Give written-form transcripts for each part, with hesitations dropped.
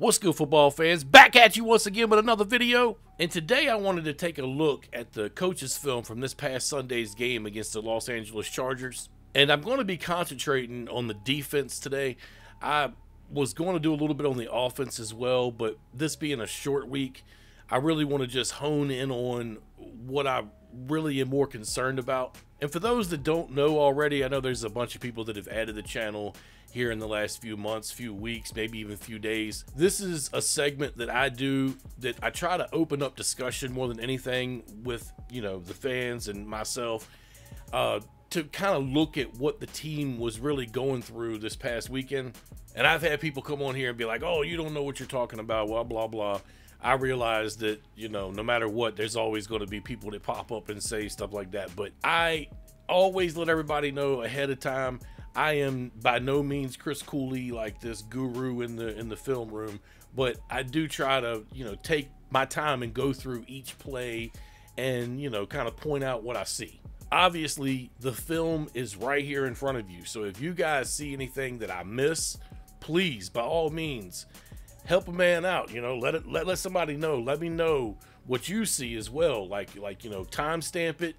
What's good, football fans? Back at you once again with another video. And today I wanted to take a look at the coaches' film from this past Sunday's game against the Los Angeles Chargers. And I'm going to be concentrating on the defense today. I was going to do a little bit on the offense as well, but this being a short week, I really want to just hone in on what I really am more concerned about. And for those that don't know already, I know there's a bunch of people that have added the channel here in the last few months, few weeks, maybe even a few days. This is a segment that I do that I try to open up discussion more than anything with, you know, the fans and myself, to kind of look at what the team was really going through this past weekend. And I've had people come on here and be like, oh, you don't know what you're talking about, blah, blah, blah. I realize that, you know, no matter what, there's always going to be people that pop up and say stuff like that. But I always let everybody know ahead of time, I am by no means Chris Cooley, like this guru in the film room, but I do try to, you know, take my time and go through each play and, you know, kind of point out what I see. Obviously, the film is right here in front of you. So if you guys see anything that I miss, please, by all means, help a man out. You know, let somebody know. Let me know what you see as well. Like you know, timestamp it.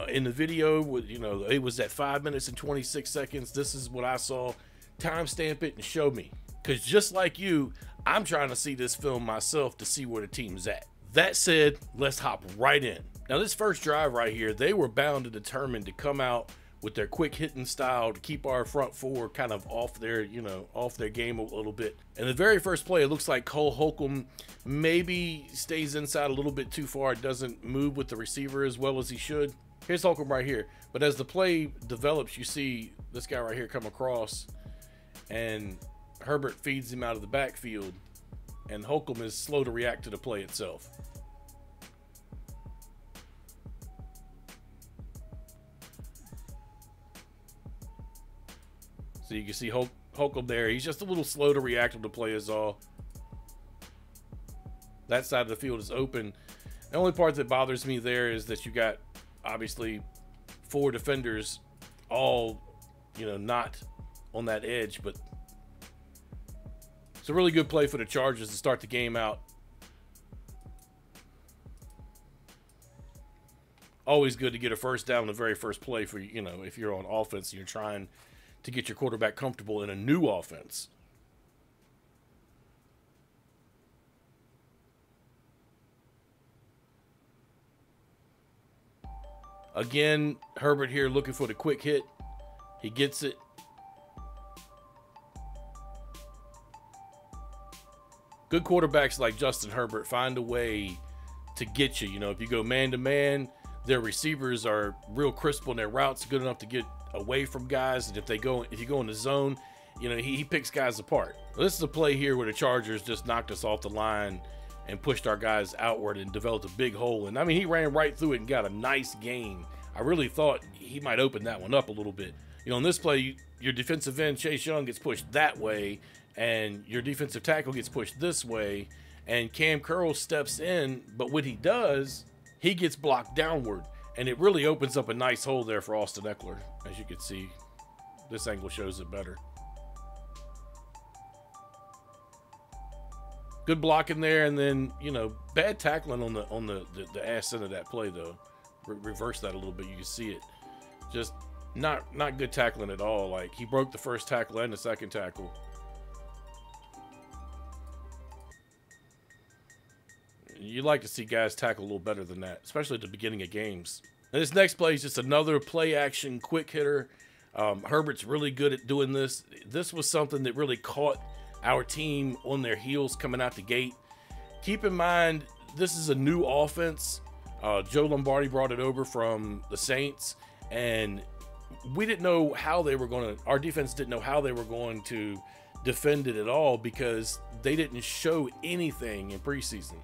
In the video, with, you know, it was at 5 minutes and 26 seconds. This is what I saw. Timestamp it and show me. Because just like you, I'm trying to see this film myself to see where the team's at. That said, let's hop right in. Now, this first drive right here, they were bound and determined to come out with their quick hitting style to keep our front four kind of off their, you know, off their game a little bit. And the very first play, it looks like Cole Holcomb maybe stays inside a little bit too far. It doesn't move with the receiver as well as he should. Here's Holcomb right here. But as the play develops, you see this guy right here come across, and Herbert feeds him out of the backfield, and Holcomb is slow to react to the play itself. So you can see Holcomb there. He's just a little slow to react to the play is all. That side of the field is open. The only part that bothers me there is that you got, obviously, 4 defenders all, you know, not on that edge, but it's a really good play for the Chargers to start the game out. Always good to get a first down in the very first play for, you know, if you're on offense and you're trying to get your quarterback comfortable in a new offense. Again, Herbert here looking for the quick hit. He gets it. Good quarterbacks like Justin Herbert find a way to get you. You know, if you go man-to-man, their receivers are real crisp on their routes, good enough to get away from guys. And if you go in the zone, you know, he picks guys apart. Well, this is a play here where the Chargers just knocked us off the line and pushed our guys outward and developed a big hole. And I mean, he ran right through it and got a nice gain. I really thought he might open that one up a little bit. You know, in this play, your defensive end, Chase Young, gets pushed that way, and your defensive tackle gets pushed this way, and Cam Curl steps in, but what he does, he gets blocked downward, and it really opens up a nice hole there for Austin Eckler. As you can see, this angle shows it better. Good blocking there, and then, you know, bad tackling on the ass end of that play though. Reverse that a little bit, you can see it. Just not good tackling at all. Like, he broke the first tackle and the second tackle. You'd like to see guys tackle a little better than that, especially at the beginning of games. And this next play is just another play action quick hitter. Herbert's really good at doing this. This was something that really caught our team on their heels coming out the gate. Keep in mind, this is a new offense. Joe Lombardi brought it over from the Saints, and we didn't know how they were going to, our defense didn't know how they were going to defend it at all, because they didn't show anything in preseason,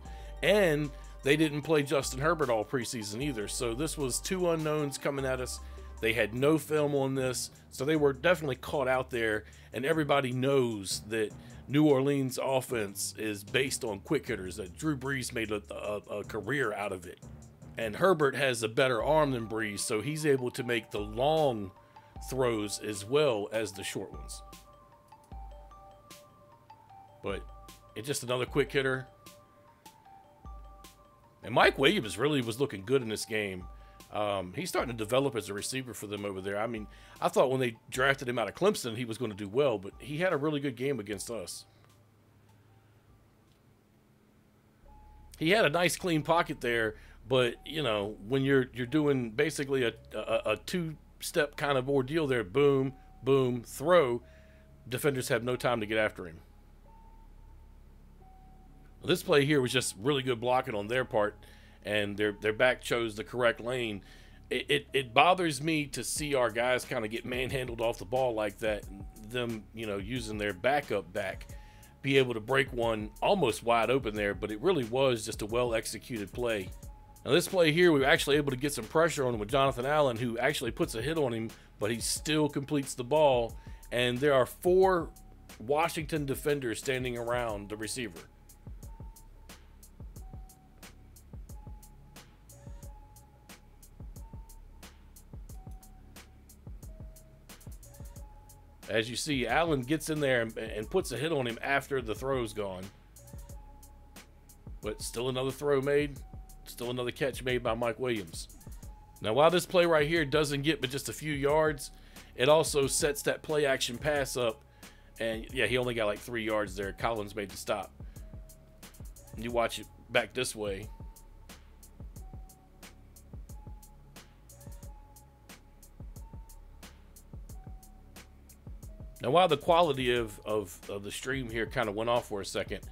and they didn't play Justin Herbert all preseason either. So this was 2 unknowns coming at us. They had no film on this, so they were definitely caught out there, and everybody knows that New Orleans offense is based on quick hitters, that Drew Brees made a career out of it. And Herbert has a better arm than Brees, so he's able to make the long throws as well as the short ones. But It's just another quick hitter. And Mike Williams really was looking good in this game. He's starting to develop as a receiver for them over there. I mean, I thought when they drafted him out of Clemson, he was going to do well, but he had a really good game against us. He had a nice clean pocket there, but you know, when you're doing basically a two-step kind of ordeal there, boom, boom, throw, defenders have no time to get after him. This play here was just really good blocking on their part, and their back chose the correct lane. It bothers me to see our guys kind of get manhandled off the ball like that, and them, you know, using their backup back, be able to break one almost wide open there, but it really was just a well-executed play. Now this play here, we were actually able to get some pressure on him with Jonathan Allen, who actually puts a hit on him, but he still completes the ball, and there are 4 Washington defenders standing around the receiver. As you see, Allen gets in there and puts a hit on him after the throw's gone. But still another throw made. Still another catch made by Mike Williams. Now, while this play right here doesn't get but just a few yards, it also sets that play action pass up. And, yeah, he only got like 3 yards there. Collins made the stop. And you watch it back this way. Now, while the quality of the stream here kind of went off for a second,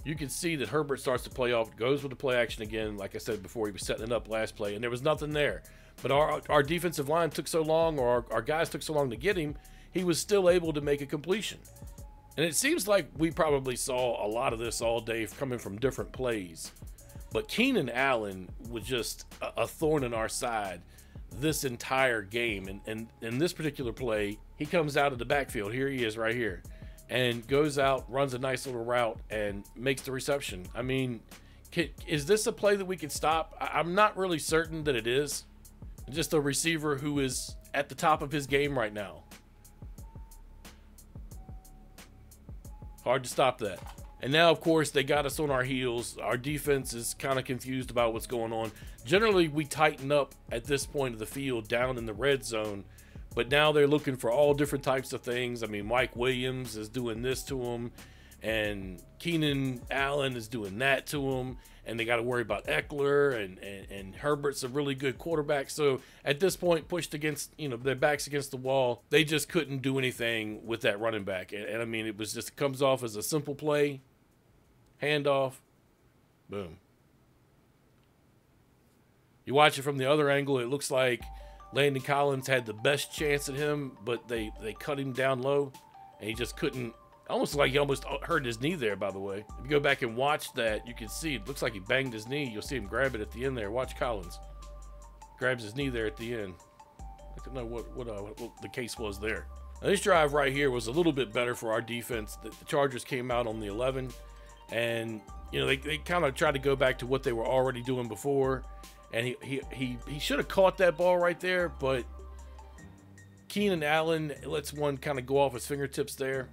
you can see that Herbert starts to play off, goes with the play action again. Like I said before, he was setting it up last play, and there was nothing there. But our defensive line took so long, or our guys took so long to get him, he was still able to make a completion. And it seems like we probably saw a lot of this all day coming from different plays. But Keenan Allen was just a thorn in our side this entire game. And in this particular play, he comes out of the backfield. Here he is right here. And goes out, runs a nice little route, and makes the reception. I mean, is this a play that we can stop? I'm not really certain that it is. Just a receiver who is at the top of his game right now. Hard to stop that. And now, of course, they got us on our heels. Our defense is kind of confused about what's going on. Generally, we tighten up at this point of the field down in the red zone. But now they're looking for all different types of things. I mean, Mike Williams is doing this to him, and Keenan Allen is doing that to him, and they got to worry about Eckler, and Herbert's a really good quarterback. So at this point, pushed against, you know, their backs against the wall, they just couldn't do anything with that running back. And I mean, it was just, it comes off as a simple play, handoff, boom. You watch it from the other angle, it looks like Landon Collins had the best chance at him, but they cut him down low, and he just couldn't. Almost like he almost hurt his knee there, by the way. If you go back and watch that, you can see it looks like he banged his knee. You'll see him grab it at the end there. Watch Collins. Grabs his knee there at the end. I don't know what the case was there. Now, this drive right here was a little bit better for our defense. The Chargers came out on the 11, and you know they kind of tried to go back to what they were already doing before. And he should have caught that ball right there, but Keenan Allen lets one kind of go off his fingertips there.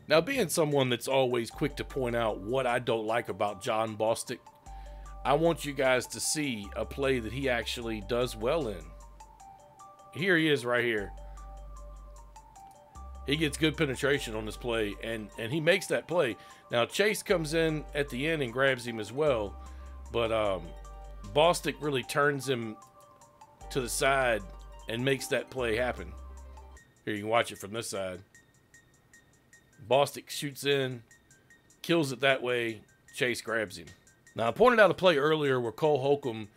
Now, being someone that's always quick to point out what I don't like about John Bostic, I want you guys to see a play that he actually does well in. Here he is right here. He gets good penetration on this play, and he makes that play. Now, Chase comes in at the end and grabs him as well, but Bostic really turns him to the side and makes that play happen. Here, you can watch it from this side. Bostic shoots in, kills it that way. Chase grabs him. Now, I pointed out a play earlier where Cole Holcomb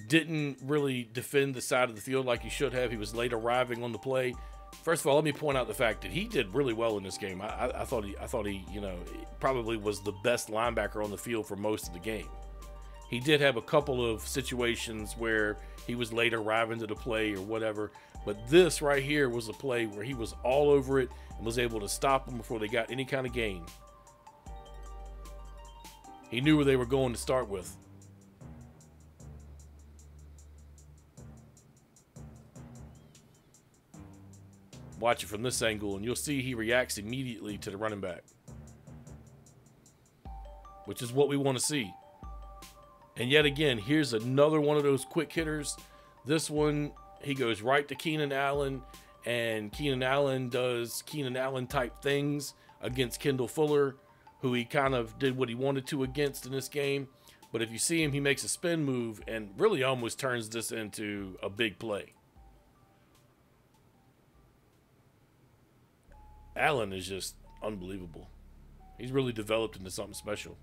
didn't really defend the side of the field like he should have. He was late arriving on the play. First of all, let me point out the fact that he did really well in this game. I thought he, you know, probably was the best linebacker on the field for most of the game. He did have a couple of situations where he was late arriving to the play or whatever, but this right here was a play where he was all over it and was able to stop them before they got any kind of gain. He knew where they were going to start with. Watch it from this angle, and you'll see he reacts immediately to the running back, which is what we want to see. And yet again, here's another one of those quick hitters. This one, he goes right to Keenan Allen, and Keenan Allen does Keenan Allen type things against Kendall Fuller, who he kind of did what he wanted to against in this game. But if you see him, he makes a spin move and really almost turns this into a big play. Allen is just unbelievable. He's really developed into something special.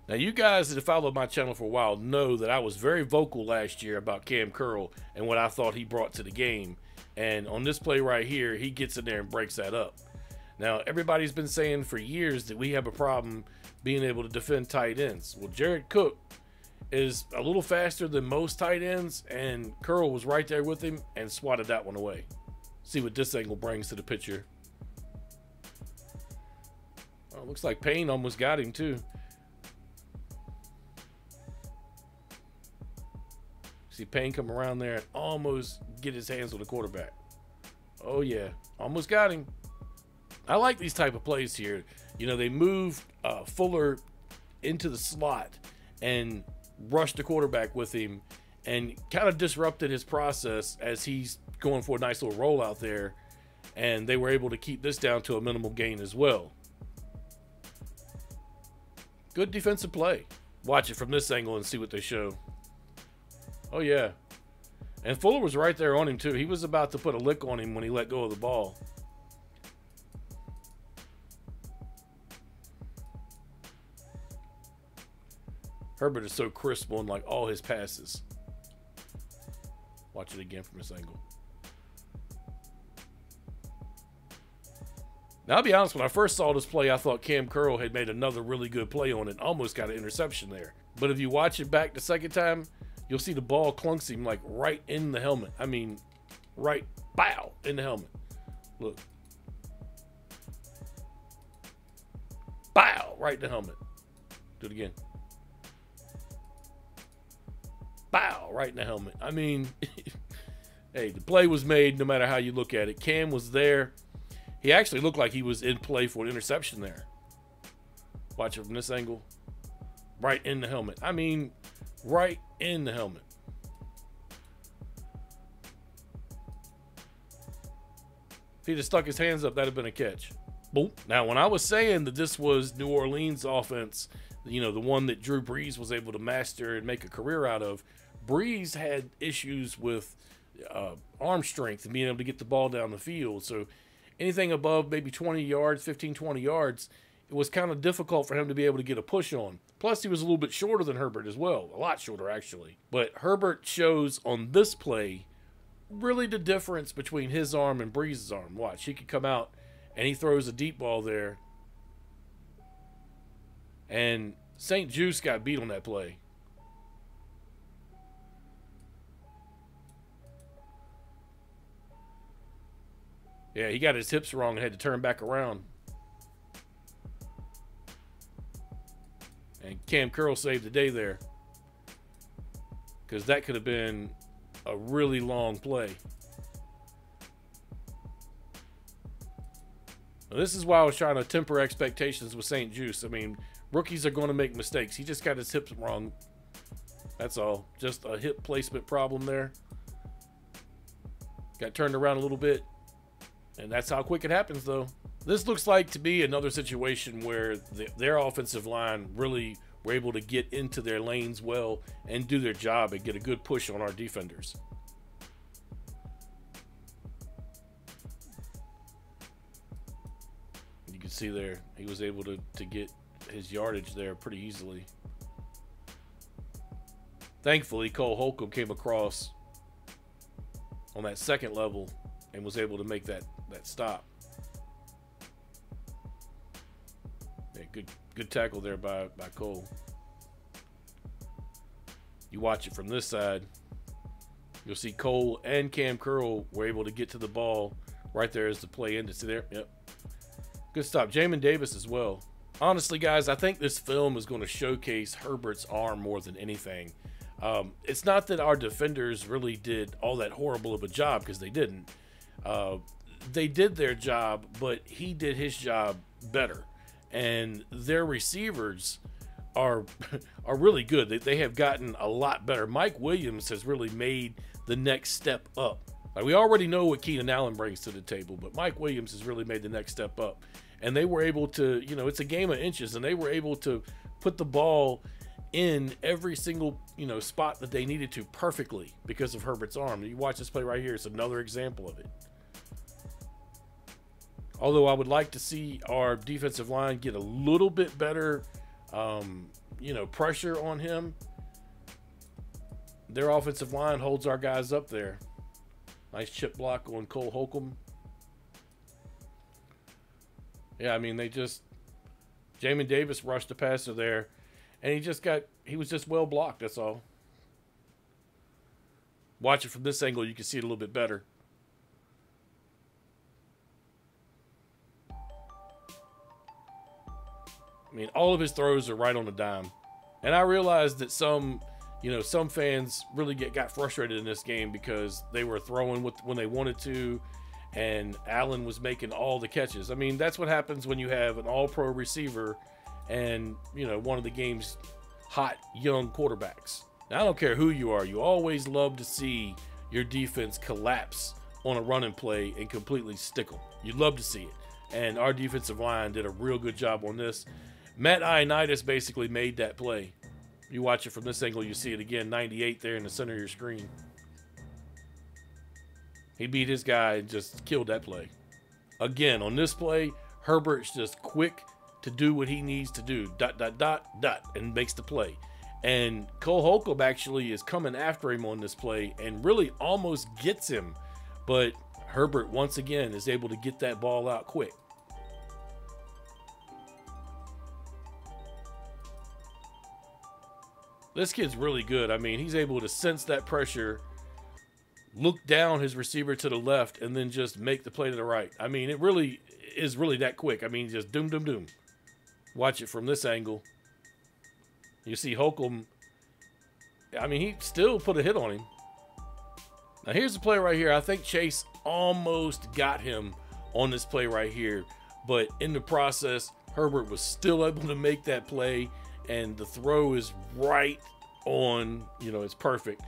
Now, you guys that have followed my channel for a while know that I was very vocal last year about Cam Curl and what I thought he brought to the game. And on this play right here, he gets in there and breaks that up. Now, everybody's been saying for years that we have a problem being able to defend tight ends. Well, Jared Cook is a little faster than most tight ends, and Curl was right there with him and swatted that one away. See what this angle brings to the picture. Oh, looks like Payne almost got him too. See Payne come around there and almost get his hands on the quarterback. Oh yeah, almost got him. I like these type of plays here. You know, they moved Fuller into the slot and rushed the quarterback with him and kind of disrupted his process as he's going for a nice little roll out there. And they were able to keep this down to a minimal gain as well. Good defensive play. Watch it from this angle and see what they show. Oh, yeah. And Fuller was right there on him, too. He was about to put a lick on him when he let go of the ball. Herbert is so crisp on, like, all his passes. Watch it again from this angle. Now, I'll be honest, when I first saw this play, I thought Cam Curl had made another really good play on it. Almost got an interception there. But if you watch it back the second time, you'll see the ball clunks him like right in the helmet. I mean, right, bow, in the helmet. Look. Bow, right in the helmet. Do it again. Bow, right in the helmet. I mean, hey, the play was made no matter how you look at it. Cam was there. He actually looked like he was in play for an interception there. Watch it from this angle. Right in the helmet. I mean, right in the helmet. If he'd have stuck his hands up, that'd have been a catch. Boom. Now, when I was saying that this was New Orleans offense, you know, the one that Drew Brees was able to master and make a career out of, Brees had issues with arm strength and being able to get the ball down the field. So anything above maybe 20 yards, 15, 20 yards, it was kind of difficult for him to be able to get a push on. Plus, he was a little bit shorter than Herbert as well. A lot shorter, actually. But Herbert shows on this play really the difference between his arm and Brees' arm. Watch, he could come out and he throws a deep ball there. And St-Juste got beat on that play. Yeah, he got his hips wrong and had to turn back around. And Cam Curl saved the day there, because that could have been a really long play. Now, this is why I was trying to temper expectations with St-Juste. I mean, rookies are going to make mistakes. He just got his hips wrong. That's all. Just a hip placement problem there. Got turned around a little bit. And that's how quick it happens, though. This looks like to be another situation where their offensive line really were able to get into their lanes well and do their job and get a good push on our defenders. You can see there, he was able to get his yardage there pretty easily. Thankfully, Cole Holcomb came across on that second level and was able to make that stop. Yeah, good tackle there by Cole. You watch it from this side, you'll see Cole and Cam Curl were able to get to the ball right there as the play ended. See there? Yep. Good stop. Jamin Davis as well. Honestly, guys, I think this film is going to showcase Herbert's arm more than anything. It's not that our defenders really did all that horrible of a job, because they didn't. They did their job, but he did his job better. And their receivers are really good. They have gotten a lot better. Mike Williams has really made the next step up. Like, we already know what Keenan Allen brings to the table, but Mike Williams has really made the next step up. And they were able to, you know, it's a game of inches, and they were able to put the ball in every single, you know, spot that they needed to perfectly because of Herbert's arm. You watch this play right here. It's another example of it. Although I would like to see our defensive line get a little bit better, you know, pressure on him. Their offensive line holds our guys up there. Nice chip block on Cole Holcomb. Yeah, I mean, Jamin Davis rushed the passer there, and he was just well blocked, that's all. Watch it from this angle, you can see it a little bit better. I mean, all of his throws are right on the dime. And I realized that some fans really got frustrated in this game because they were throwing when they wanted to, and Allen was making all the catches. I mean, that's what happens when you have an all-pro receiver and, you know, one of the game's hot young quarterbacks. Now, I don't care who you are. You always love to see your defense collapse on a running play and completely stick them. You'd love to see it. And our defensive line did a real good job on this. Matt Ioannidis basically made that play. You watch it from this angle, you see it again, 98 there in the center of your screen. He beat his guy and just killed that play. Again, on this play, Herbert's just quick to do what he needs to do. ... And makes the play. And Cole Holcomb actually is coming after him on this play and really almost gets him. But Herbert, once again, is able to get that ball out quick. This kid's really good. I mean, he's able to sense that pressure, look down his receiver to the left, and then just make the play to the right. I mean, it really is that quick. I mean, just doom, doom, doom. Watch it from this angle. You see Holcomb. I mean, he still put a hit on him. Now, here's the play right here. I think Chase almost got him on this play right here. But in the process, Herbert was still able to make that play. And the throw is right on, you know, it's perfect.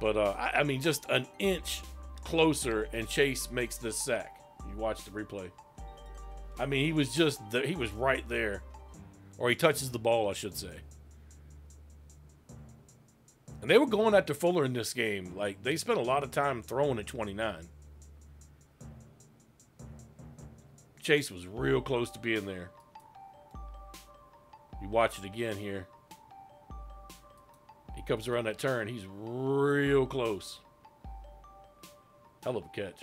But, I mean, just an inch closer, and Chase makes this sack. You watch the replay. I mean, he was he was right there. Or he touches the ball, I should say. And they were going after Fuller in this game. Like, they spent a lot of time throwing at 29. Chase was real close to being there. You watch it again here. He comes around that turn. He's real close. Hell of a catch.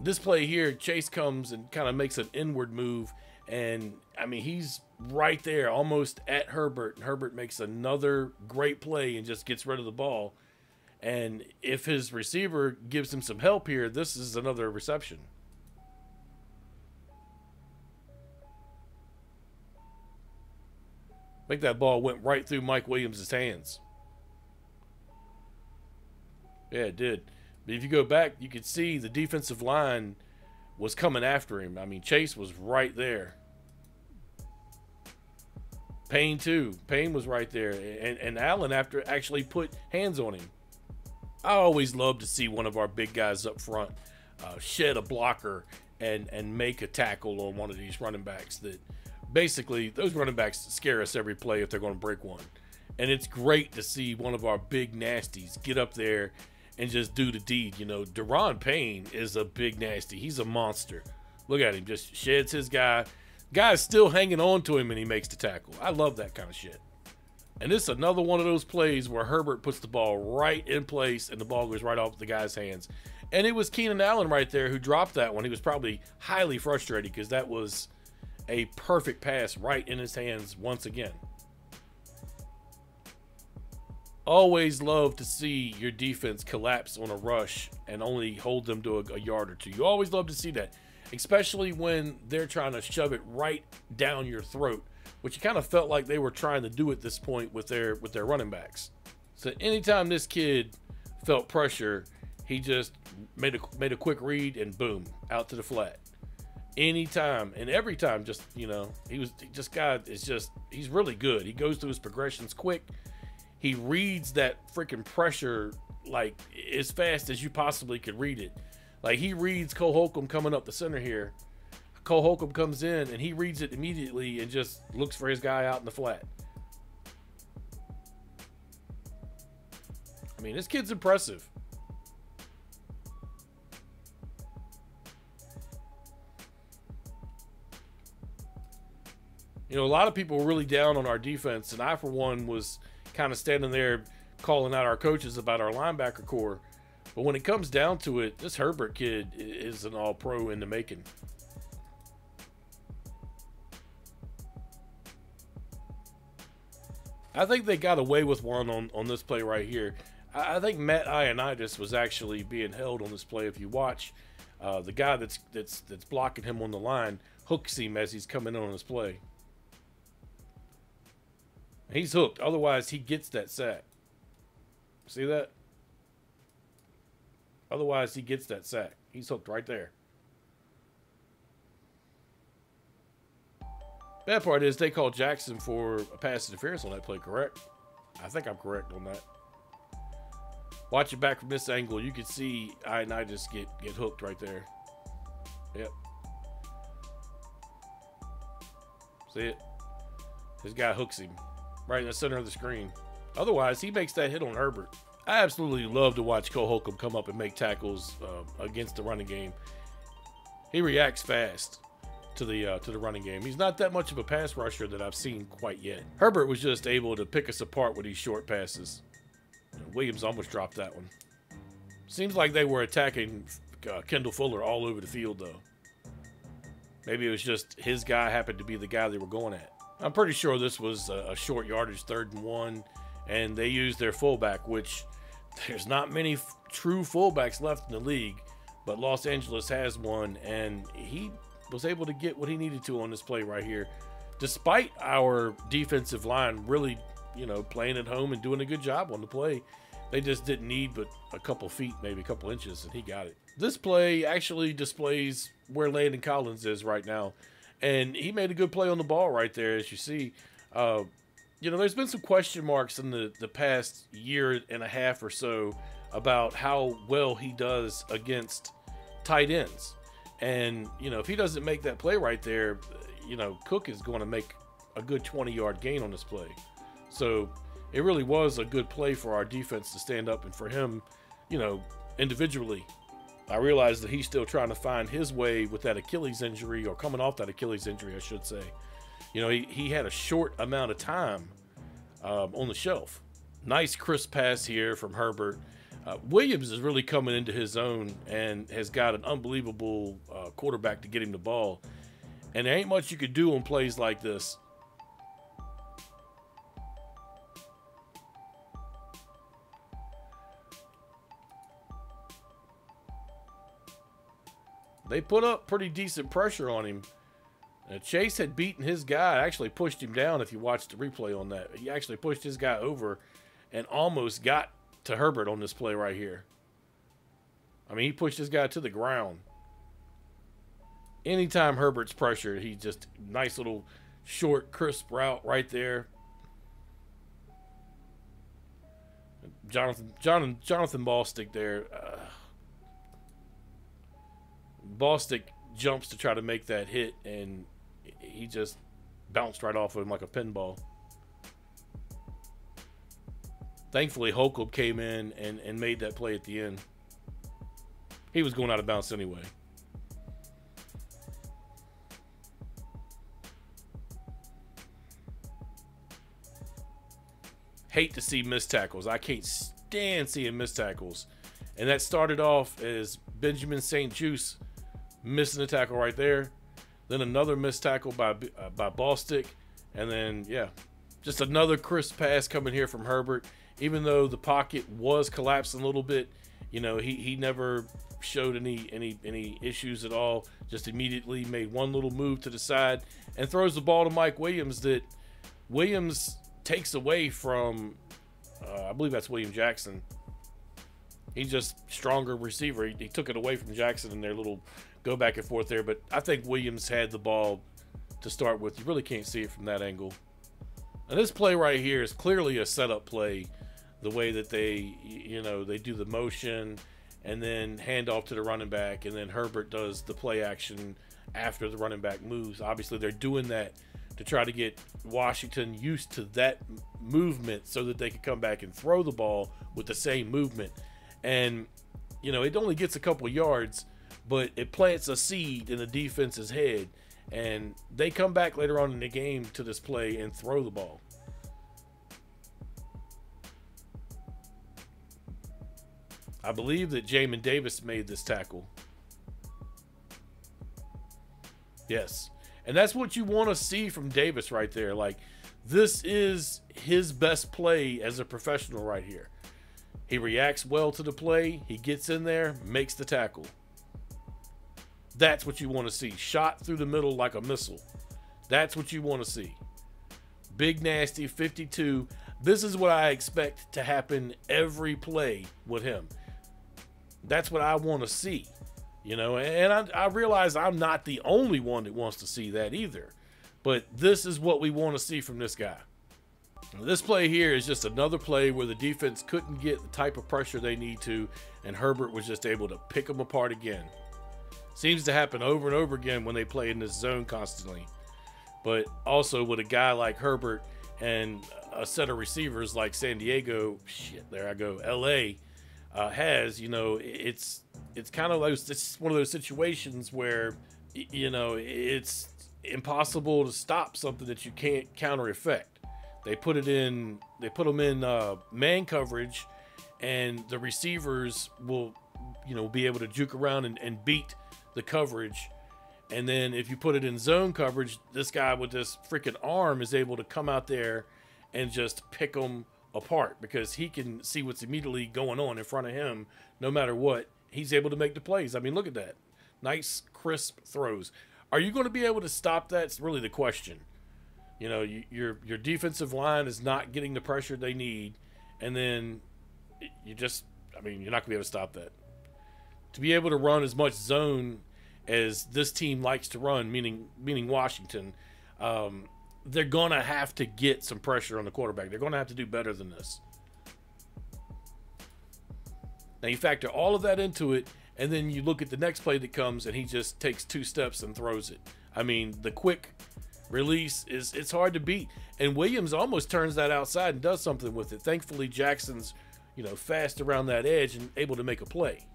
This play here, Chase comes and kind of makes an inward move. And, I mean, he's right there, almost at Herbert. And Herbert makes another great play and just gets rid of the ball. And if his receiver gives him some help here, this is another reception. I think that ball went right through Mike Williams' hands. Yeah, it did. But if you go back, you could see the defensive line was coming after him. I mean, Chase was right there. Payne, too. Payne was right there. And Allen actually put hands on him. I always love to see one of our big guys up front shed a blocker and make a tackle on one of these running backs that basically, those running backs scare us every play if they're going to break one. And it's great to see one of our big nasties get up there and just do the deed. You know, Deron Payne is a big nasty. He's a monster. Look at him. Just sheds his guy. Guy's still hanging on to him, and he makes the tackle. I love that kind of shit. And this is another one of those plays where Herbert puts the ball right in place, and the ball goes right off the guy's hands. And it was Keenan Allen right there who dropped that one. He was probably highly frustrated because that was a perfect pass right in his hands once again. Always love to see your defense collapse on a rush and only hold them to a yard or two. You always love to see that. especially when they're trying to shove it right down your throat, which you kind of felt like they were trying to do at this point with their running backs. So anytime this kid felt pressure, he just made a quick read and boom, out to the flat. Anytime and every time, just, you know, he's really good. He goes through his progressions quick. He reads that freaking pressure like as fast as you possibly could read it. Like, he reads Cole Holcomb coming up the center here. Cole Holcomb comes in and he reads it immediately and just looks for his guy out in the flat. I mean, this kid's impressive. You know, a lot of people were really down on our defense, and I, for one, was kind of standing there calling out our coaches about our linebacker core. But when it comes down to it, this Herbert kid is an all-pro in the making. I think they got away with one on this play right here. I think Matt Ioannidis was actually being held on this play. If you watch, the guy that's blocking him on the line hooks him as he's coming in on this play. He's hooked. Otherwise, he gets that sack. See that? Otherwise, he gets that sack. He's hooked right there. Bad part is they called Jackson for a pass interference on that play, correct? I think I'm correct on that. Watch it back from this angle. You can see Ioannidis get hooked right there. Yep. See it? His guy hooks him right in the center of the screen. Otherwise, he makes that hit on Herbert. I absolutely love to watch Cole Holcomb come up and make tackles against the running game. He reacts fast to the running game. He's not that much of a pass rusher that I've seen quite yet. Herbert was just able to pick us apart with these short passes. Williams almost dropped that one. Seems like they were attacking Kendall Fuller all over the field, though. Maybe it was just his guy happened to be the guy they were going at. I'm pretty sure this was a short yardage 3rd and 1, and they used their fullback, which there's not many true fullbacks left in the league, but Los Angeles has one, and he was able to get what he needed to on this play right here, despite our defensive line really, you know, playing at home and doing a good job on the play. They just didn't need but a couple feet, maybe a couple inches, and he got it. This play actually displays where Landon Collins is right now, and he made a good play on the ball right there, as you see. You know, there's been some question marks in the past year and a half or so about how well he does against tight ends. And, you know, if he doesn't make that play right there, you know, Cook is going to make a good 20-yard gain on this play. So it really was a good play for our defense to stand up and for him, you know, individually. I realize that he's still trying to find his way with that Achilles injury, or coming off that Achilles injury, I should say. You know, he had a short amount of time on the shelf. Nice crisp pass here from Herbert. Williams is really coming into his own and has got an unbelievable quarterback to get him the ball. And there ain't much you could do on plays like this. They put up pretty decent pressure on him. Chase had beaten his guy, actually pushed him down if you watch the replay on that. He actually pushed his guy over and almost got to Herbert on this play right here. I mean, he pushed his guy to the ground. Anytime Herbert's pressured, he just, nice little short, crisp route right there. Jonathan Ballstick there. Ballstick jumps to try to make that hit, and he just bounced right off of him like a pinball. Thankfully, Holcomb came in and made that play at the end. He was going out of bounds anyway. Hate to see missed tackles. I can't stand seeing missed tackles. And that started off as Benjamin St-Juste missing a tackle right there. Then another missed tackle by Ballstick. And then, yeah, just another crisp pass coming here from Herbert. Even though the pocket was collapsing a little bit, you know, he never showed any issues at all. Just immediately made one little move to the side and throws the ball to Mike Williams that Williams takes away from, I believe that's William Jackson. He's just stronger receiver. He took it away from Jackson in their little go back and forth there. But I think Williams had the ball to start with. You really can't see it from that angle. And this play right here is clearly a setup play. The way that they, they do the motion and then hand off to the running back, and then Herbert does the play action after the running back moves. Obviously, they're doing that to try to get Washington used to that movement so that they can come back and throw the ball with the same movement. And, it only gets a couple yards, but it plants a seed in the defense's head, and they come back later on in the game to this play and throw the ball. I believe that Jamin Davis made this tackle. Yes. And that's what you want to see from Davis right there. Like, this is his best play as a professional right here. He reacts well to the play. He gets in there, makes the tackle. That's what you want to see. Shot through the middle like a missile. That's what you want to see. Big, nasty, 52. This is what I expect to happen every play with him. That's what I want to see, and I realize I'm not the only one that wants to see that either, but this is what we want to see from this guy. This play here is just another play where the defense couldn't get the type of pressure they need to, and Herbert was just able to pick them apart again. Seems to happen over and over again when they play in this zone constantly, but also with a guy like Herbert and a set of receivers like San Diego, LA, has, it's kind of like, it's one of those situations where, it's impossible to stop something that you can't counter effect. They put them in man coverage, and the receivers will, be able to juke around and beat the coverage. And then if you put it in zone coverage, this guy with this freaking arm is able to come out there and just pick them apart, because he can see what's immediately going on in front of him. No matter what, he's able to make the plays. I mean, look at that. Nice, crisp throws. Are you going to be able to stop that? It's really the question. Your defensive line is not getting the pressure they need, and then you're not going to be able to stop that. To be able to run as much zone as this team likes to run, meaning Washington, they're going to have to get some pressure on the quarterback. They're going to have to do better than this. Now you factor all of that into it, and then you look at the next play that comes, and he just takes 2 steps and throws it. I mean, the quick release it's hard to beat. And Williams almost turns that outside and does something with it. Thankfully, Jackson's, fast around that edge and able to make a play.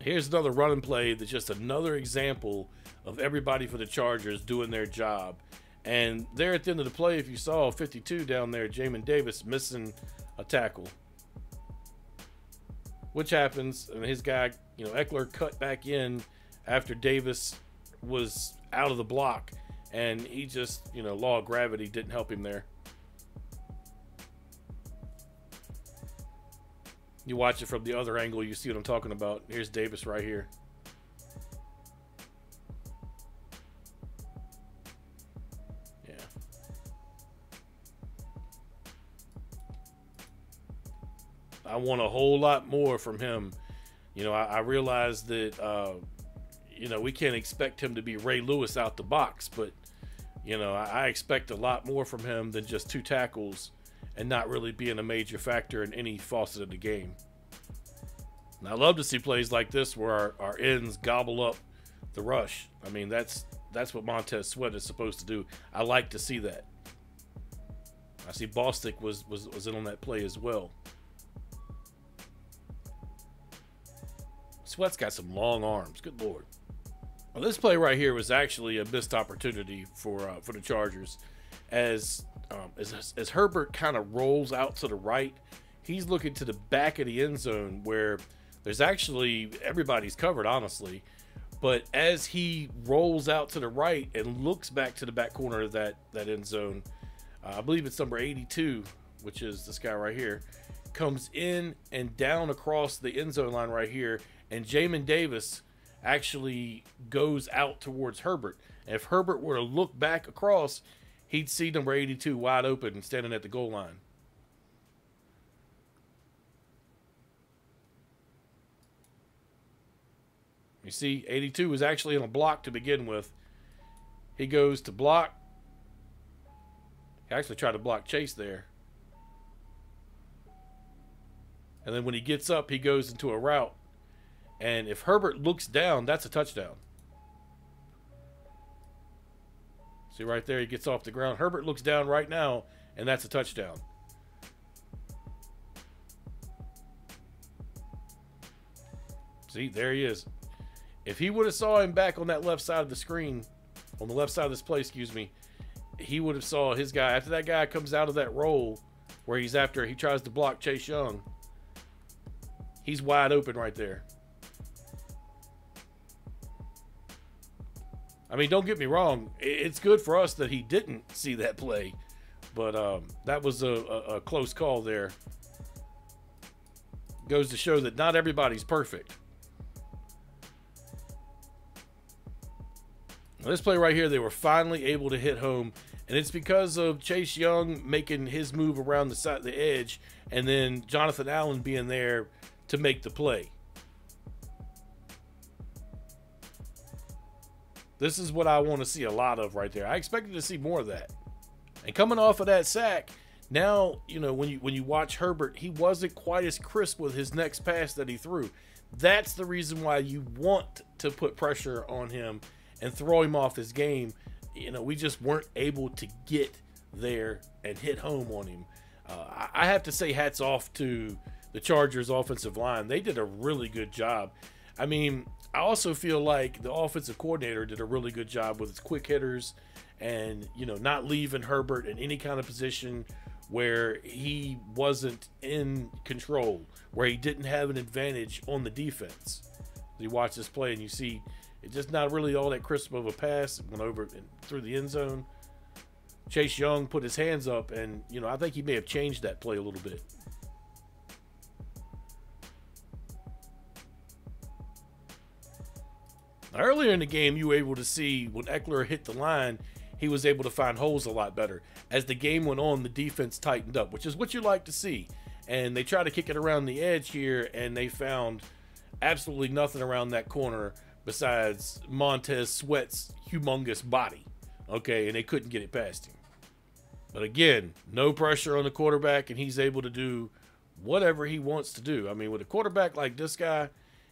Here's another running play that's just another example of everybody for the Chargers doing their job. And there at the end of the play, if you saw 52 down there, Jamin Davis missing a tackle. Which happens, and his guy, Eckler cut back in after Davis was out of the block. And he just, law of gravity didn't help him there. You watch it from the other angle, you see what I'm talking about. Here's Davis right here. Yeah. I want a whole lot more from him. I realize that, we can't expect him to be Ray Lewis out the box, but, I expect a lot more from him than just 2 tackles and not really being a major factor in any facet of the game. And I love to see plays like this where our ends gobble up the rush. I mean, that's what Montez Sweat is supposed to do. I like to see that. I see Bostic was in on that play as well. Sweat's got some long arms. Good Lord. Well, this play right here was actually a missed opportunity for the Chargers. As Herbert kind of rolls out to the right, he's looking to the back of the end zone where there's actually everybody's covered, honestly. But as he rolls out to the right and looks back to the back corner of that end zone, I believe it's number 82, which is this guy right here, comes in and down across the end zone line right here, and Jamin Davis actually goes out towards Herbert. And if Herbert were to look back across, he'd see number 82 wide open and standing at the goal line. You see, 82 was actually in a block to begin with. He goes to block. He actually tried to block Chase there. And then when he gets up, he goes into a route. And if Herbert looks down, that's a touchdown. See right there, he gets off the ground. Herbert looks down right now, and that's a touchdown. See, there he is. If he would have saw him back on that left side of the screen, on the left side of this play, excuse me, he would have saw his guy. After that guy comes out of that roll where he tries to block Chase Young, he's wide open right there. I mean, don't get me wrong. It's good for us that he didn't see that play. But that was a close call there. Goes to show that not everybody's perfect. Now, this play right here, they were finally able to hit home. And it's because of Chase Young making his move around the side, the edge, and then Jonathan Allen being there to make the play. This is what I want to see a lot of right there. I expected to see more of that. And coming off of that sack, now, you know, when you watch Herbert, he wasn't quite as crisp with his next pass that he threw. That's the reason why you want to put pressure on him and throw him off his game. You know, we just weren't able to get there and hit home on him. I have to say hats off to the Chargers offensive line. They did a really good job. I mean, I also feel like the offensive coordinator did a really good job with his quick hitters and, you know, not leaving Herbert in any kind of position where he wasn't in control, where he didn't have an advantage on the defense. You watch this play and you see it's just not really all that crisp of a pass. It went over and through the end zone. Chase Young put his hands up, and, you know, I think he may have changed that play a little bit. Now, earlier in the game, you were able to see when Eckler hit the line, he was able to find holes a lot better. As the game went on, the defense tightened up, which is what you like to see. And they tried to kick it around the edge here, and they found absolutely nothing around that corner besides Montez Sweat's humongous body. Okay, and they couldn't get it past him. But again, no pressure on the quarterback, and he's able to do whatever he wants to do. I mean, with a quarterback like this guy,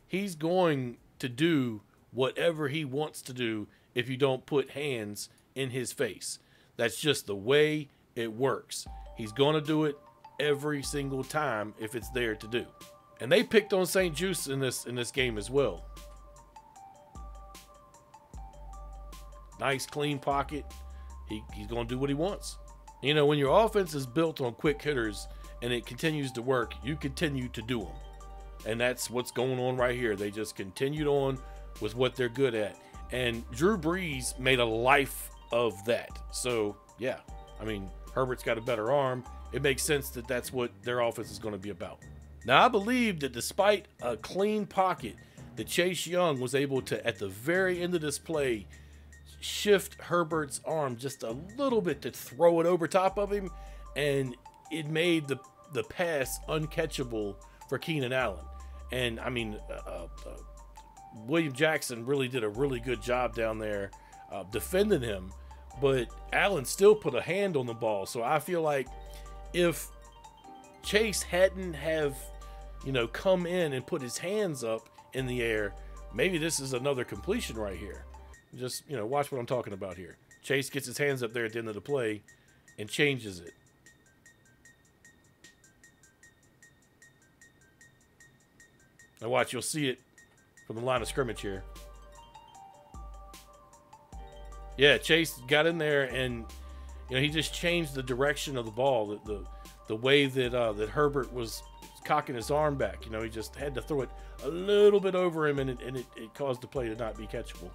he's going to do whatever he wants to do if you don't put hands in his face. That's just the way it works. He's going to do it every single time if it's there to do. And they picked on St-Juste in this game as well. Nice clean pocket. He's going to do what he wants. You know, when your offense is built on quick hitters and it continues to work, you continue to do them. And that's what's going on right here. They just continued on with what they're good at. And Drew Brees made a life of that. So, yeah, I mean, Herbert's got a better arm. It makes sense that that's what their offense is going to be about. Now, I believe that despite a clean pocket, that Chase Young was able to, at the very end of this play, shift Herbert's arm just a little bit to throw it over top of him, and it made the pass uncatchable for Keenan Allen. And, I mean, William Jackson really did a really good job down there defending him, but Allen still put a hand on the ball. So I feel like if Chase hadn't have, you know, come in and put his hands up in the air, maybe this is another completion right here. Just, you know, watch what I'm talking about here. Chase gets his hands up there at the end of the play and changes it. Now watch, you'll see it from the line of scrimmage here. Yeah, Chase got in there and, you know, he just changed the direction of the ball, the way that that Herbert was cocking his arm back. You know, he just had to throw it a little bit over him, and it caused the play to not be catchable.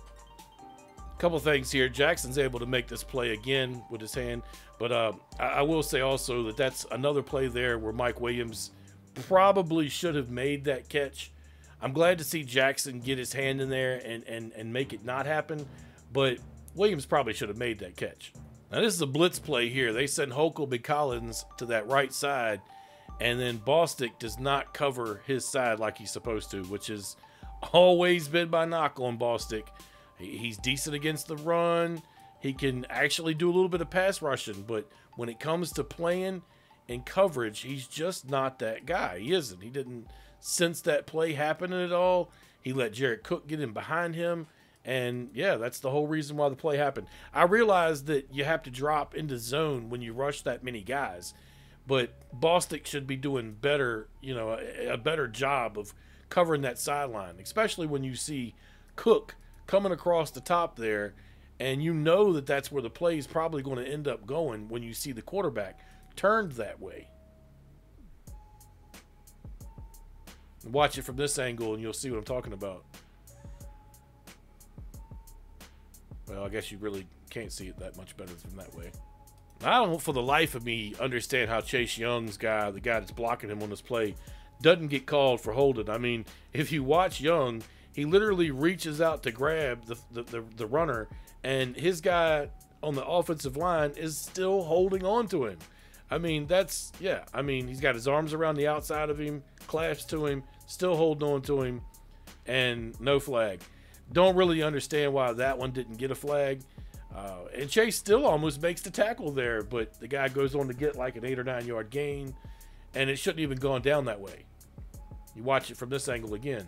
Couple things here. Jackson's able to make this play again with his hand, but I will say also that that's another play there where Mike Williams probably should have made that catch. I'm glad to see Jackson get his hand in there and make it not happen, but Williams probably should have made that catch. Now this is a blitz play here. They send Holcomb Collins to that right side, and then Bostic does not cover his side like he's supposed to, which has always been my knock on Bostic. He's decent against the run. He can actually do a little bit of pass rushing, but when it comes to playing and coverage, he's just not that guy. He isn't. He didn't sense that play happening at all. He let Jared Cook get in behind him, and yeah, that's the whole reason why the play happened. I realize that you have to drop into zone when you rush that many guys, but Bostic should be doing better, you know, a better job of covering that sideline, especially when you see Cook coming across the top there, and you know that that's where the play is probably going to end up going when you see the quarterback turned that way. Watch it from this angle and you'll see what I'm talking about. Well, I guess you really can't see it that much better from that way. I don't, for the life of me, understand how Chase Young's guy, the guy that's blocking him on this play, doesn't get called for holding. I mean, if you watch Young, he literally reaches out to grab the runner, and his guy on the offensive line is still holding on to him. I mean, that's, yeah. I mean, he's got his arms around the outside of him, clasped to him, still holding on to him, and no flag. Don't really understand why that one didn't get a flag. And Chase still almost makes the tackle there, but the guy goes on to get like an 8 or 9 yard gain, and it shouldn't even gone down that way. You watch it from this angle again.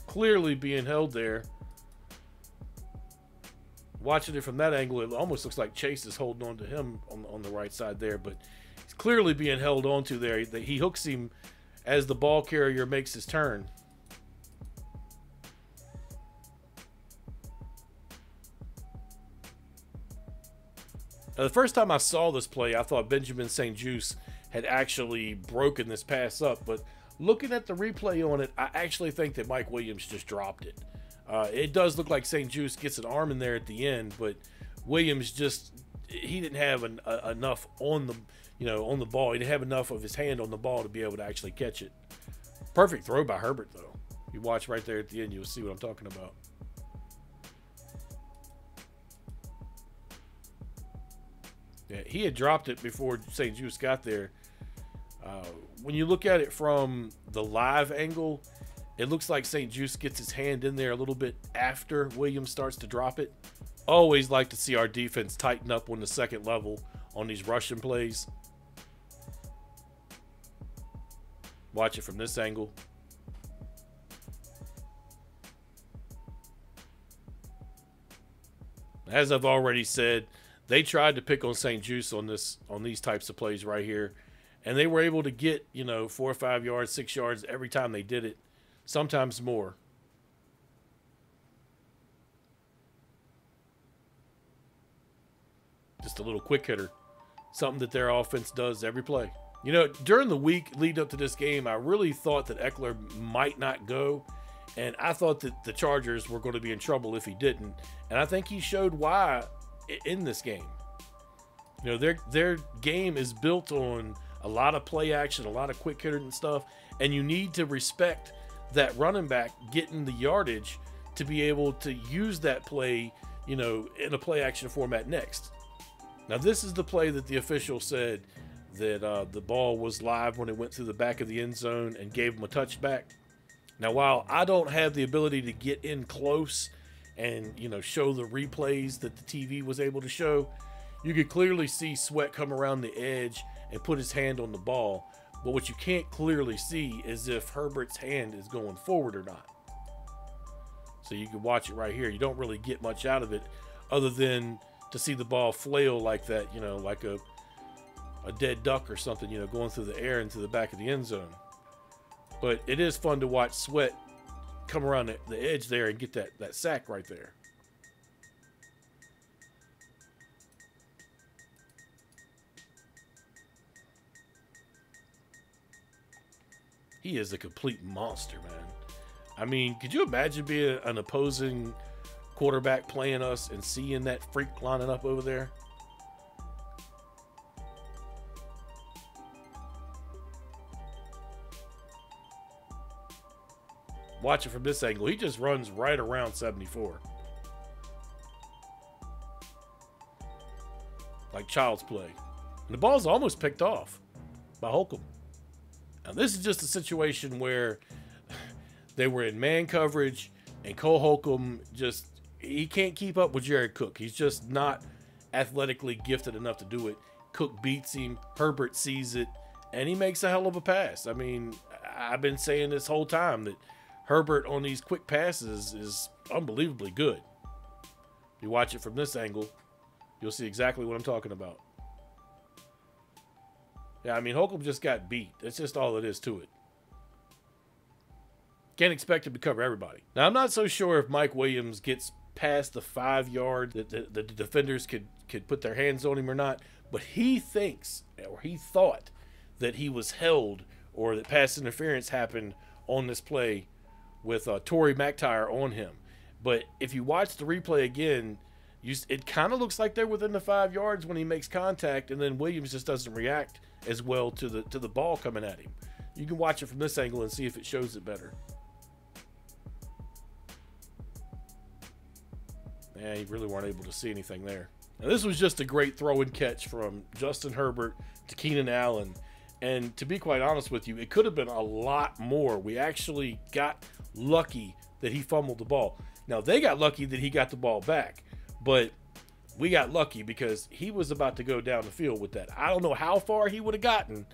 Clearly being held there. Watching it from that angle, it almost looks like Chase is holding on to him on the right side there, but he's clearly being held onto there. He hooks him as the ball carrier makes his turn. Now, the first time I saw this play, I thought Benjamin St-Juste had actually broken this pass up, but looking at the replay on it, I actually think that Mike Williams just dropped it. It does look like St-Juste gets an arm in there at the end, but Williams just, he didn't have enough on the, on the ball. He didn't have enough of his hand on the ball to be able to actually catch it. Perfect throw by Herbert, though. You watch right there at the end, you'll see what I'm talking about. Yeah, he had dropped it before St-Juste got there. When you look at it from the live angle, it looks like St-Juste gets his hand in there a little bit after Williams starts to drop it. Always like to see our defense tighten up on the second level on these rushing plays. Watch it from this angle. As I've already said, they tried to pick on St-Juste on these types of plays right here, and they were able to get 4 or 5 yards, 6 yards every time they did it, sometimes more. Just a little quick hitter, something that their offense does every play. During the week lead up to this game, I really thought that Eckler might not go, and I thought that the Chargers were going to be in trouble if he didn't, and I think he showed why in this game. Their game is built on a lot of play action, a lot of quick hitter and stuff, and you need to respect that running back getting the yardage to be able to use that play, in a play action format next. Now, this is the play that the official said that the ball was live when it went through the back of the end zone and gave him a touchback. Now, while I don't have the ability to get in close and, show the replays that the TV was able to show, you could clearly see Sweat come around the edge and put his hand on the ball. But what you can't clearly see is if Herbert's hand is going forward or not. So you can watch it right here. You don't really get much out of it other than to see the ball flail like that, like a dead duck or something, going through the air into the back of the end zone. But it is fun to watch Sweat come around the edge there and get that sack right there. He is a complete monster, man. I mean, could you imagine being an opposing quarterback playing us and seeing that freak lining up over there? Watch it from this angle. He just runs right around 74. Like child's play. And the ball's almost picked off by Holcomb. Now, this is just a situation where they were in man coverage, and Cole Holcomb he can't keep up with Jared Cook. He's just not athletically gifted enough to do it. Cook beats him. Herbert sees it, and he makes a hell of a pass. I mean, I've been saying this whole time that Herbert on these quick passes is unbelievably good. If you watch it from this angle, you'll see exactly what I'm talking about. Yeah, I mean, Holcomb just got beat. That's just all it is to it. Can't expect him to cover everybody. Now, I'm not so sure if Mike Williams gets past the 5 yard that the defenders could put their hands on him or not, but he thinks, or he thought, that he was held or that pass interference happened on this play with Torrey McIntyre on him. But if you watch the replay again, it kind of looks like they're within the 5 yards when he makes contact, and then Williams just doesn't react as well to the ball coming at him. You can watch it from this angle and see if it shows it better. Yeah, you really weren't able to see anything there. Now, this was just a great throw and catch from Justin Herbert to Keenan Allen. And to be quite honest with you, it could have been a lot more. We actually got lucky that he fumbled the ball. Now, they got lucky that he got the ball back. But we got lucky because he was about to go down the field with that. I don't know how far he would have gotten,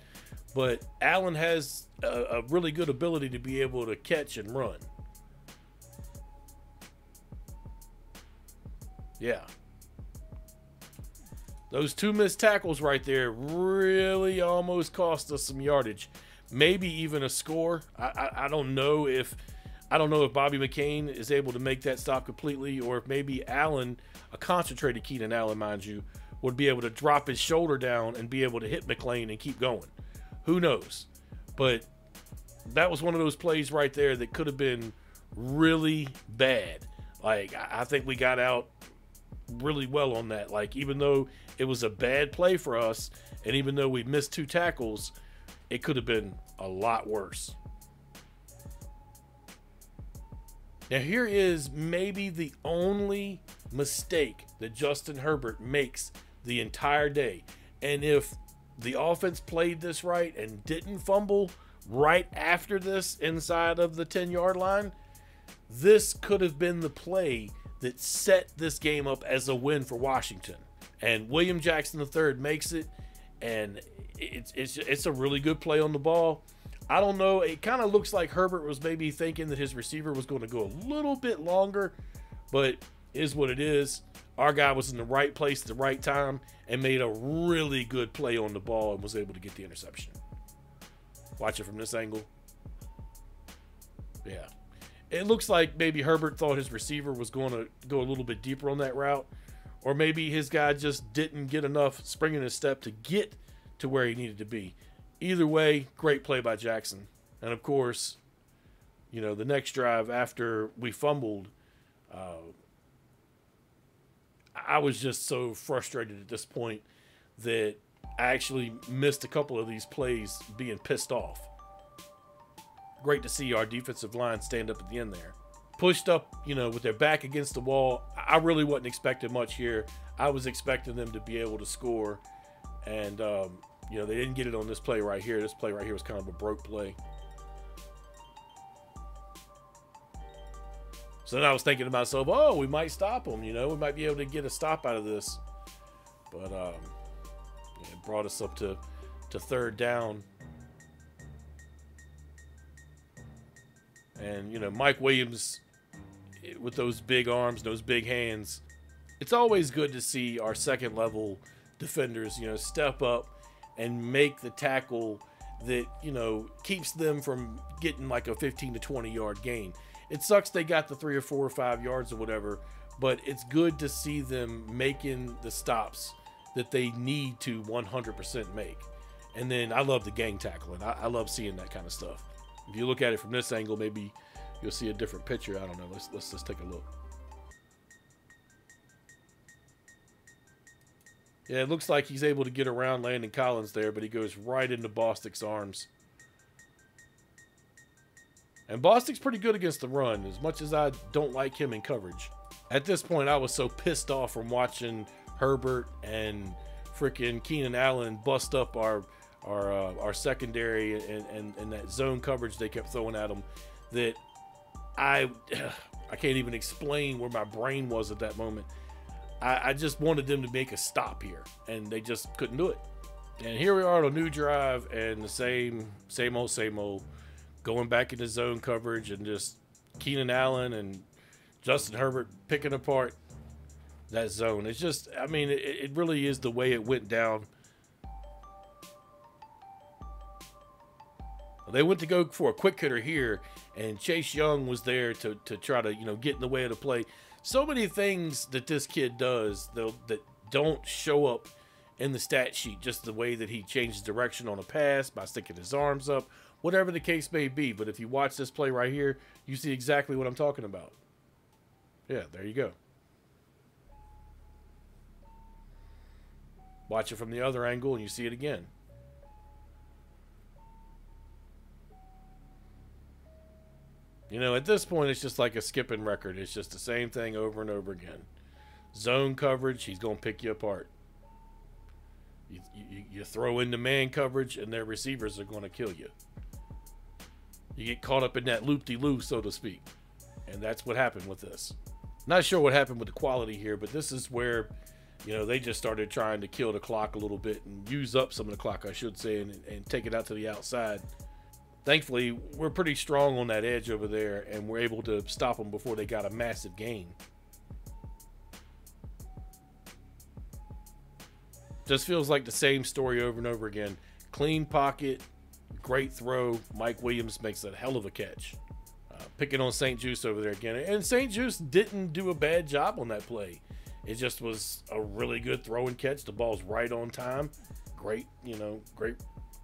but Allen has a really good ability to be able to catch and run. Yeah. Those 2 missed tackles right there really almost cost us some yardage. Maybe even a score. I don't know if Bobby McCain is able to make that stop completely, or if maybe Allen, a concentrated Keenan Allen, mind you, would be able to drop his shoulder down and be able to hit McClain and keep going. Who knows? But that was one of those plays right there that could have been really bad. Like, I think we got out really well on that. Like, even though it was a bad play for us, and even though we missed 2 tackles, it could have been a lot worse. Now, here is maybe the only mistake that Justin Herbert makes the entire day. And if the offense played this right and didn't fumble right after this inside of the 10-yard line, this could have been the play that set this game up as a win for Washington. And William Jackson III makes it, and it's a really good play on the ball. I don't know. It kind of looks like Herbert was maybe thinking that his receiver was going to go a little bit longer, but is what it is. Our guy was in the right place at the right time and made a really good play on the ball and was able to get the interception. Watch it from this angle. Yeah. It looks like maybe Herbert thought his receiver was going to go a little bit deeper on that route, or maybe his guy just didn't get enough spring in his step to get to where he needed to be. Either way, great play by Jackson. And, of course, you know, the next drive after we fumbled, I was just so frustrated at this point that I actually missed a couple of these plays being pissed off. Great to see our defensive line stand up at the end there. Pushed up, you know, with their back against the wall. I really wasn't expecting much here. I was expecting them to be able to score. And, you know, they didn't get it on this play right here. This play right here was kind of a broke play. So then I was thinking to myself, oh, we might stop them. You know, we might be able to get a stop out of this. But it brought us up to 3rd down. And, you know, Mike Williams, with those big arms, those big hands, it's always good to see our second-level defenders, you know, step up and make the tackle that, you know, keeps them from getting like a 15 to 20-yard gain. It sucks they got the 3 or 4 or 5 yards or whatever, but it's good to see them making the stops that they need to 100% make. And then I love the gang tackling. I love seeing that kind of stuff. If you look at it from this angle, maybe you'll see a different picture. I don't know. Let's just take a look. Yeah, it looks like he's able to get around Landon Collins there, but he goes right into Bostic's arms. And Bostic's pretty good against the run, as much as I don't like him in coverage. At this point, I was so pissed off from watching Herbert and freaking Keenan Allen bust up our secondary and that zone coverage they kept throwing at them, that I can't even explain where my brain was at that moment. I just wanted them to make a stop here, and they just couldn't do it. And here we are on a new drive, and the same old, going back into zone coverage, and just Keenan Allen and Justin Herbert picking apart that zone. It's just, I mean, it really is the way it went down. They went to go for a quick hitter here, and Chase Young was there to try to, get in the way of the play. So many things that this kid does that don't show up in the stat sheet, just the way that he changes direction on a pass by sticking his arms up, whatever the case may be. But if you watch this play right here, you see exactly what I'm talking about. Yeah, there you go. Watch it from the other angle and you see it again. At this point, it's just like a skipping record. It's just the same thing over and over again. Zone coverage, he's going to pick you apart. You throw into man coverage, and their receivers are going to kill you. You get caught up in that loop-de-loo, so to speak. And that's what happened with this. Not sure what happened with the quality here, but this is where, they just started trying to kill the clock a little bit and use up some of the clock, I should say, and take it out to the outside. Thankfully, we're pretty strong on that edge over there, and we're able to stop them before they got a massive gain. Just feels like the same story over and over again. Clean pocket, great throw. Mike Williams makes a hell of a catch. Picking on St-Juste over there again. And St-Juste didn't do a bad job on that play. It just was a really good throw and catch. The ball's right on time. Great, great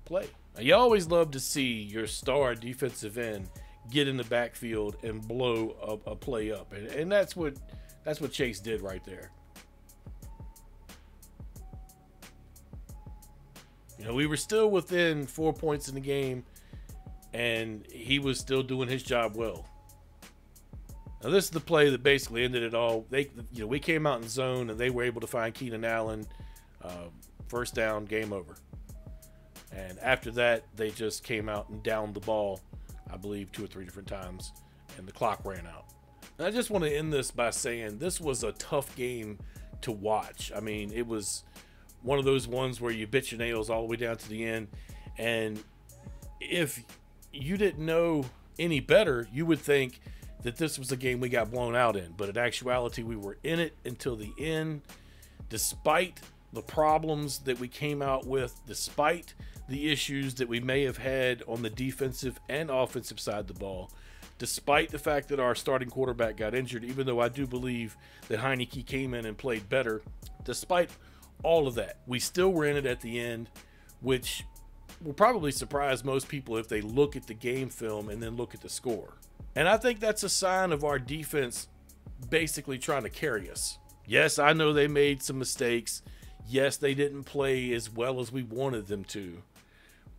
play. Now, you always love to see your star defensive end get in the backfield and blow a play up. And that's what Chase did right there. We were still within 4 points in the game, and he was still doing his job well. Now, this is the play that basically ended it all. We came out in zone, and they were able to find Keenan Allen. First down, game over. And after that, they just came out and downed the ball, I believe, 2 or 3 different times, and the clock ran out. And I just want to end this by saying this was a tough game to watch. I mean, it was one of those ones where you bit your nails all the way down to the end. And if you didn't know any better, you would think that this was a game we got blown out in. But in actuality, we were in it until the end, despite the problems that we came out with, despite the issues that we may have had on the defensive and offensive side of the ball, despite the fact that our starting quarterback got injured, even though I do believe that Heineke came in and played better. Despite all of that, we still were in it at the end, which will probably surprise most people if they look at the game film and then look at the score. And I think that's a sign of our defense basically trying to carry us. Yes, I know they made some mistakes. Yes, they didn't play as well as we wanted them to.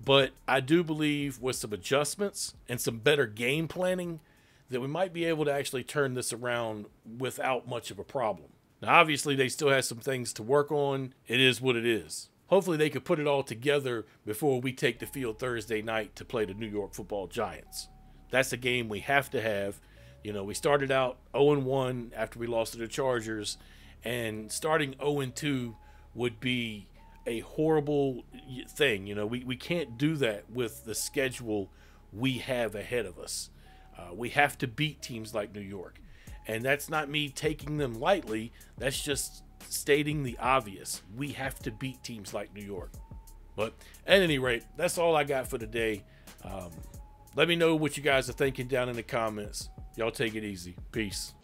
But I do believe with some adjustments and some better game planning that we might be able to actually turn this around without much of a problem. Now, obviously, they still have some things to work on. It is what it is. Hopefully, they could put it all together before we take the field Thursday night to play the New York Football Giants. That's a game we have to have. We started out 0-1 after we lost to the Chargers, and starting 0-2 would be a horrible thing. We can't do that with the schedule we have ahead of us. We have to beat teams like New York. And that's not me taking them lightly. That's just stating the obvious. We have to beat teams like New York. But at any rate, that's all I got for today. Let me know what you guys are thinking down in the comments. Y'all take it easy. Peace.